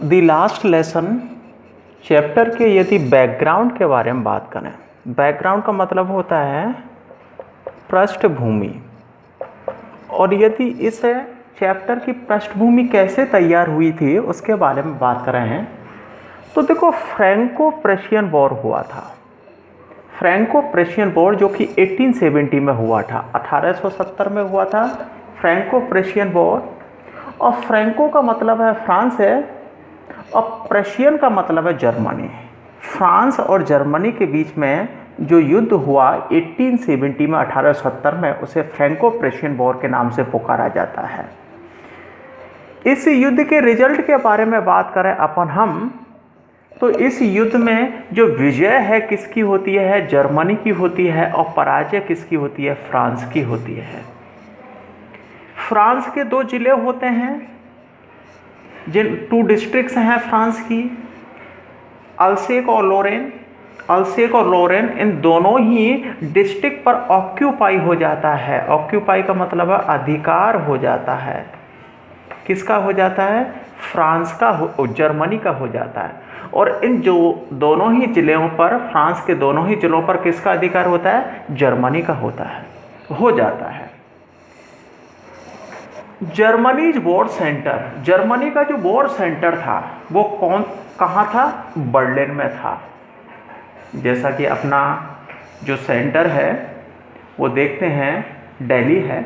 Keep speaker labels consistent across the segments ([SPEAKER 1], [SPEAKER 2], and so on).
[SPEAKER 1] The last lesson chapter के यदि background के बारे में बात करें, बैकग्राउंड का मतलब होता है पृष्ठभूमि। और यदि इस चैप्टर की पृष्ठभूमि कैसे तैयार हुई थी उसके बारे में बात कर रहे हैं, तो देखो फ्रैंको प्रेशियन वॉर हुआ था। फ्रैंको प्रेशियन वॉर जो कि 1870 में हुआ था, 1870 में हुआ था फ्रैंको प्रेशियन वॉर। और फ्रैंको का मतलब है फ्रांस है और प्रेशियन का मतलब है जर्मनी। फ्रांस और जर्मनी के बीच में जो युद्ध हुआ 1870 में, 1870 में, उसे फ्रैंको प्रेशियन वॉर के नाम से पुकारा जाता है। इस युद्ध के रिजल्ट के बारे में बात करें अपन हम, तो इस युद्ध में जो विजय है किसकी होती है, जर्मनी की होती है, और पराजय किसकी होती है, फ्रांस की होती है। फ्रांस के 2 जिले होते हैं, जिन 2 डिस्ट्रिक्ट्स हैं फ्रांस की, अल्सेक और लोरेन। अल्सेक और लोरेन इन दोनों ही डिस्ट्रिक्ट पर ऑक्यूपाई हो जाता है। ऑक्यूपाई का मतलब है अधिकार हो जाता है। किसका हो जाता है, फ्रांस का जर्मनी का हो जाता है। और इन जो दोनों ही जिलों पर, फ्रांस के दोनों ही जिलों पर किसका अधिकार होता है, जर्मनी का होता है, हो जाता है। जर्मनीज वॉर सेंटर, जर्मनी का जो वॉर सेंटर था वो कहाँ था, बर्लिन में था। जैसा कि अपना जो सेंटर है वो देखते हैं दिल्ली है,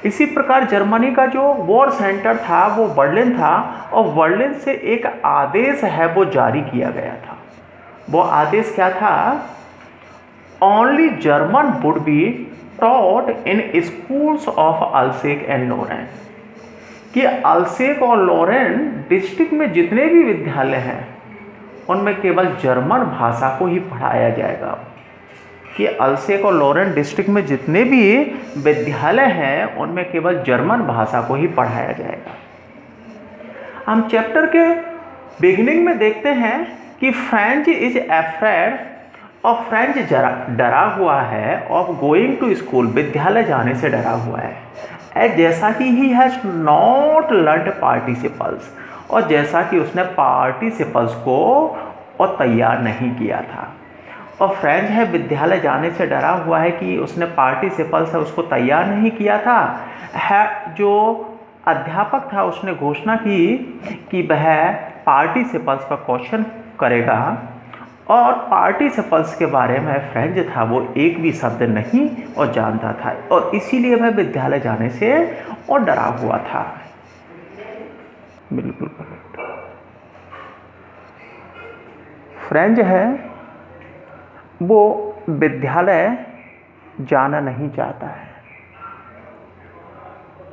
[SPEAKER 1] इसी प्रकार जर्मनी का जो वॉर सेंटर था वो बर्लिन था। और बर्लिन से एक आदेश है वो जारी किया गया था। वो आदेश क्या था, only German would be taught in schools of Alsace and Lorraine, कि अल्सेक और लोरेन डिस्ट्रिक्ट में जितने भी विद्यालय हैं उनमें केवल जर्मन भाषा को ही पढ़ाया जाएगा। कि अल्सेक और लोरेन डिस्ट्रिक्ट में जितने भी विद्यालय हैं उनमें केवल जर्मन भाषा को ही पढ़ाया जाएगा। हम चैप्टर के बिगिनिंग में देखते हैं कि फ्रेंच इज एफ्रेड, और फ्रेंच डरा हुआ है, ऑफ गोइंग टू स्कूल, विद्यालय जाने से डरा हुआ है। जैसा कि he has not learn participles, और जैसा कि उसने पार्टिसिपल्स को और तैयार नहीं किया था। और फ्रेंच है विद्यालय जाने से डरा हुआ है कि उसने पार्टिसिपल्स है उसको तैयार नहीं किया था। है जो अध्यापक था उसने घोषणा की कि वह पार्टिसिपल्स का क्वेश्चन करेगा, और पार्टिसिपल्स के बारे में फ्रेंच था वो एक भी शब्द नहीं और जानता था, और इसीलिए वह विद्यालय जाने से और डरा हुआ था। बिल्कुल फ्रेंच है वो विद्यालय जाना नहीं चाहता है।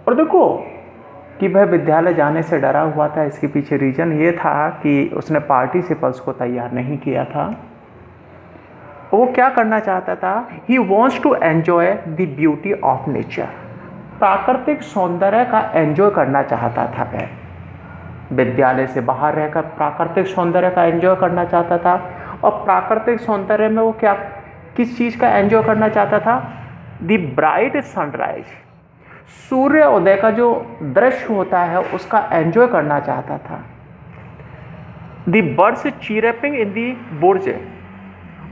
[SPEAKER 1] और देखो कि वह विद्यालय जाने से डरा हुआ था, इसके पीछे रीजन ये था कि उसने पार्टिसिपल्स को तैयार नहीं किया था। वो क्या करना चाहता था, he wants to enjoy the beauty of nature, प्राकृतिक सौंदर्य का एंजॉय करना चाहता था। वह विद्यालय से बाहर रहकर प्राकृतिक सौंदर्य का एंजॉय करना चाहता था। और प्राकृतिक सौंदर्य में वो क्या, किस चीज़ का एंजॉय करना चाहता था, द ब्राइट सनराइज, सूर्योदय का जो दृश्य होता है उसका एंजॉय करना चाहता था। द बर्ड्स चीरपिंग इन दी बुर्ज,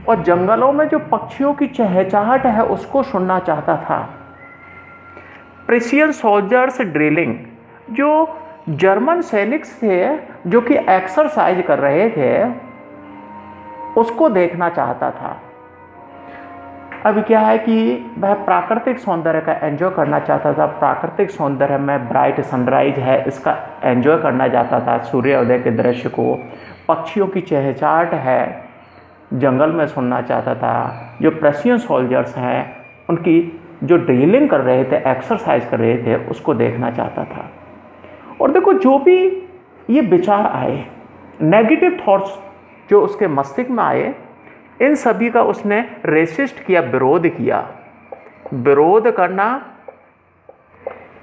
[SPEAKER 1] और जंगलों में जो पक्षियों की चहचहाट है उसको सुनना चाहता था। प्रेशियन सोल्जर्स ड्रिलिंग, जो जर्मन सैनिक थे जो कि एक्सरसाइज कर रहे थे उसको देखना चाहता था। अब क्या है कि वह प्राकृतिक सौंदर्य का एंजॉय करना चाहता था। प्राकृतिक सौंदर्य में ब्राइट सनराइज है इसका एंजॉय करना चाहता था, सूर्योदय के दृश्य को, पक्षियों की चहचहाट है जंगल में सुनना चाहता था। जो प्रेशियन सोल्जर्स हैं उनकी जो ड्रिलिंग कर रहे थे, एक्सरसाइज कर रहे थे, उसको देखना चाहता था। और देखो जो भी ये विचार आए, नेगेटिव थॉट्स जो उसके मस्तिष्क में आए, इन सभी का उसने रेसिस्ट किया, विरोध किया। विरोध करना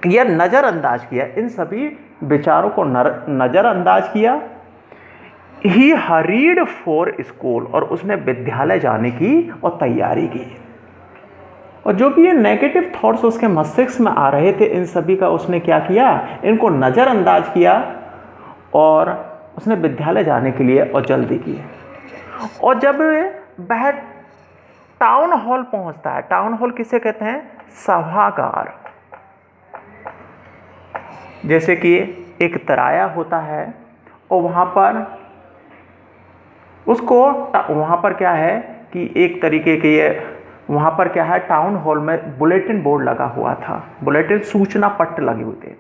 [SPEAKER 1] या नज़रअंदाज किया, इन सभी विचारों को नज़रअंदाज किया। ही हरीड फॉर स्कूल, और उसने विद्यालय जाने की और तैयारी की। और जो भी ये नेगेटिव थॉट्स उसके मस्तिष्क में आ रहे थे इन सभी का उसने क्या किया, इनको नज़रअंदाज किया और उसने विद्यालय जाने के लिए और जल्दी की। और जब वह टाउन हॉल पहुंचता है, टाउन हॉल किसे कहते हैं? सभागार। जैसे कि एक तराया होता है और वहाँ पर उसको वहाँ पर क्या है कि एक तरीके के वहाँ पर क्या है, टाउन हॉल में बुलेटिन बोर्ड लगा हुआ था, बुलेटिन सूचना पट्ट लगे हुए थे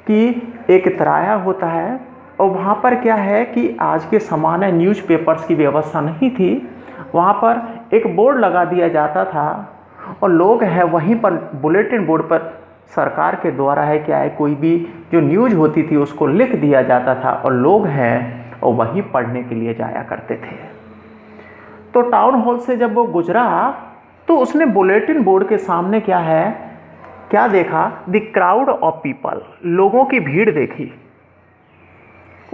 [SPEAKER 1] कि एक तराया होता है और वहाँ पर क्या है कि आज के ज़माने न्यूज़पेपर्स की व्यवस्था नहीं थी, वहाँ पर एक बोर्ड लगा दिया जाता था और लोग हैं वहीं पर बुलेटिन बोर्ड पर सरकार के द्वारा है क्या है, कोई भी जो न्यूज़ होती थी उसको लिख दिया जाता था और लोग हैं और वहीं पढ़ने के लिए जाया करते थे। तो टाउन हॉल से जब वो गुजरा तो उसने बुलेटिन बोर्ड के सामने क्या है, क्या देखा? द क्राउड ऑफ पीपल, लोगों की भीड़ देखी।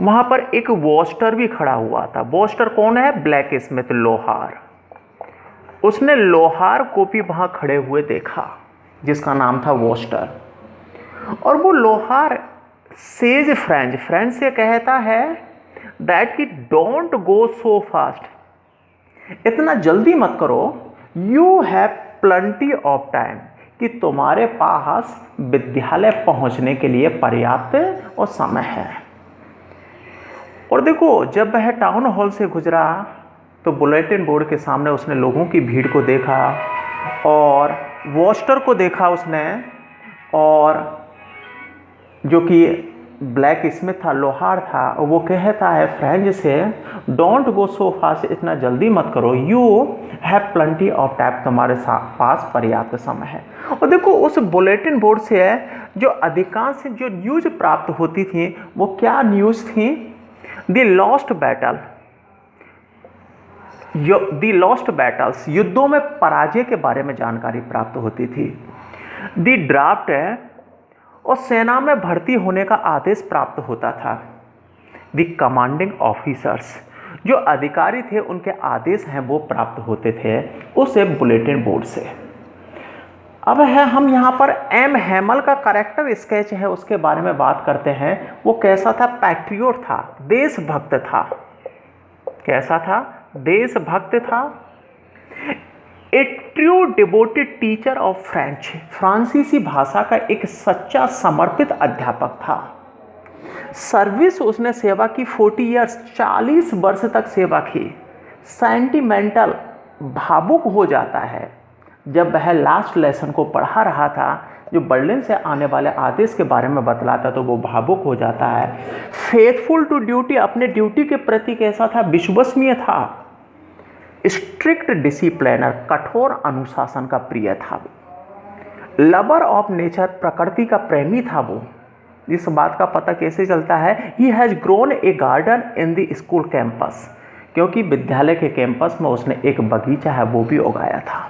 [SPEAKER 1] वहाँ पर एक वॉस्टर भी खड़ा हुआ था। वॉस्टर कौन है? ब्लैक स्मिथ, लोहार। उसने लोहार को भी वहाँ खड़े हुए देखा जिसका नाम था वॉस्टर। और वो लोहार सेज फ्रेंच से कहता है दैट कि डोंट गो सो फास्ट, इतना जल्दी मत करो, you have plenty of time, कि तुम्हारे पास विद्यालय पहुंचने के लिए पर्याप्त और समय है। और देखो जब वह टाउन हॉल से गुजरा तो बुलेटिन बोर्ड के सामने उसने लोगों की भीड़ को देखा और वॉस्टर को देखा उसने, और जो कि ब्लैक स्मिथ था, लोहार था, वो कहता है फ्रेंच से डोंट गो सो फास्ट, इतना जल्दी मत करो, you have plenty of time, तुम्हारे पास पर्याप्त समय है। और देखो उस बुलेटिन बोर्ड से जो अधिकांश जो न्यूज़ प्राप्त होती थी वो क्या न्यूज़ थी? The lost battle, the lost battles, युद्धों में पराजय के बारे में जानकारी प्राप्त होती थी। द ड्राफ्ट है और सेना में भर्ती होने का आदेश प्राप्त होता था। द कमांडिंग ऑफिसर्स, जो अधिकारी थे उनके आदेश हैं वो प्राप्त होते थे उस बुलेटिन बोर्ड से। अब है हम यहाँ पर एम हैमल का कैरेक्टर स्केच है उसके बारे में बात करते हैं। वो कैसा था? पैट्रियोट था, देशभक्त था। कैसा था? देशभक्त था। A true devoted teacher of French, फ्रांसीसी भाषा का एक सच्चा समर्पित अध्यापक था। सर्विस, उसने सेवा की 40 ईयर्स, 40 वर्ष तक सेवा की। सेंटिमेंटल, भावुक हो जाता है जब वह लास्ट लेसन को पढ़ा रहा था जो बर्लिन से आने वाले आदेश के बारे में बतलाता, तो वो भावुक हो जाता है। फेथफुल टू ड्यूटी, अपने ड्यूटी के प्रति कैसा था? विश्वसनीय था। स्ट्रिक्ट डिसिप्लिनर, कठोर अनुशासन का प्रिय था। लवर ऑफ नेचर, प्रकृति का प्रेमी था वो। इस बात का पता कैसे चलता है? He has grown A garden in the school campus, क्योंकि विद्यालय के कैंपस में उसने एक बगीचा है वो भी उगाया था।